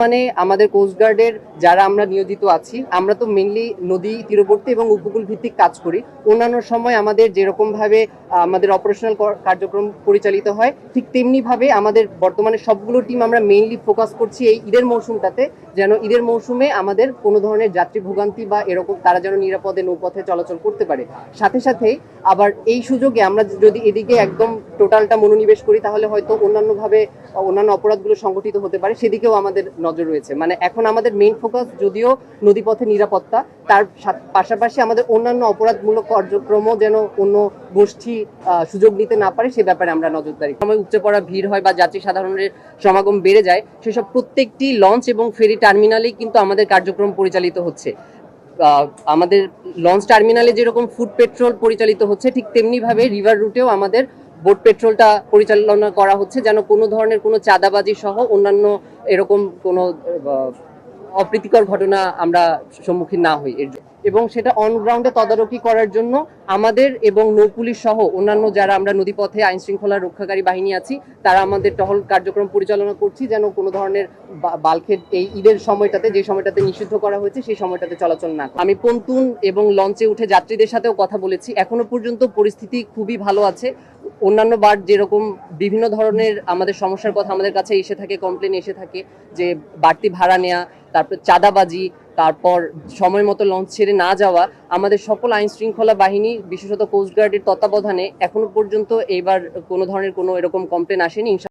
মানে আমাদের কোস্টগার্ডের যারা আমরা নিয়োজিত আছি, আমরা তো মেইনলি নদী তীরবর্তী এবং উপকূল ভিত্তিক কাজ করি। অন্যান্য সময় আমাদের যেরকম ভাবে আমাদের অপারেশনাল কার্যক্রম পরিচালিত হয়, ঠিক তেমনি ভাবে আমাদের বর্তমানে সবগুলো টিম আমরা মেইনলি ফোকাস করছি এই ঈদের মৌসুমটাতে, যেন ঈদের মৌসুমে আমাদের কোনো ধরনের যাত্রী ভোগান্তি বা এরকম তারা যেন নিরাপদে নৌপথে চলাচল করতে পারে। সাথে সাথে আবার এই সুযোগে আমরা যদি এদিকে একদম টোটালটা মনোনিবেশ করি, তাহলে হয়তো অন্যান্য অপরাধগুলো সংগঠিত হতে পারে, সেদিকেও আমাদের নজর রয়েছে। মানে এখন আমাদের মেইন ফোকাস যদিও নদীপথে নিরাপত্তা, তার পাশাপাশি আমাদের অন্যান্য অপরাধমূলক কার্যক্রমও যেন অন্য গোষ্ঠী সুযোগ নিতে না পারে, সে ব্যাপারে আমরা নজরদারি। সময় উপচে পড়া ভিড় হয় বা যাত্রী সাধারণের সমাগম বেড়ে যায়, সেসব প্রত্যেকটি লঞ্চ এবং ফেরি টার্মিনালেই কিন্তু আমাদের কার্যক্রম পরিচালিত হচ্ছে। আমাদের লঞ্চ টার্মিনালে যেরকম ফুড পেট্রোল পরিচালিত হচ্ছে, ঠিক তেমনি ভাবে রিভার রুটেও আমাদের বোট পেট্রোলটা পরিচালনা করা হচ্ছে, যেন কোনো ধরনের কোনো চাঁদাবাজি সহ অন্যান্য এরকম কোনো অপ্রীতিকর ঘটনা আমরা সম্মুখীন না হই এবং সেটা অন গ্রাউন্ডে তদারকি করার জন্য আমাদের এবং নৌপুলিশ সহ অন্যান্য যারা আমরা নদীপথে আইন শৃঙ্খলা রক্ষাকারী বাহিনী আছি, তারা আমাদের টহল কার্যক্রম পরিচালনা করছি, যেন কোনো ধরনের বাল্কহেড এই ঈদের সময়টাতে, যে সময়টাতে নিষিদ্ধ করা হয়েছে, সেই সময়টাতে চলাচল না। আমি পন্টুন এবং লঞ্চে উঠে যাত্রীদের সাথেও কথা বলেছি। এখনো পর্যন্ত পরিস্থিতি খুবই ভালো আছে। অন্যান্য বার যেরকম বিভিন্ন ধরনের আমাদের সমস্যার কথা আমাদের কাছে এসে থাকে, কমপ্লেন এসে থাকে, যে বাড়তি ভাড়া নেওয়া, তারপর চাঁদাবাজি, তারপর সময় মতো লঞ্চ ছেড়ে না যাওয়া, আমাদের সকল আইন শৃঙ্খলা বাহিনী বিশেষত কোস্টগার্ডের তত্ত্বাবধানে এখনো পর্যন্ত এইবার কোনো ধরনের কোনো এরকম কমপ্লেন আসেনি।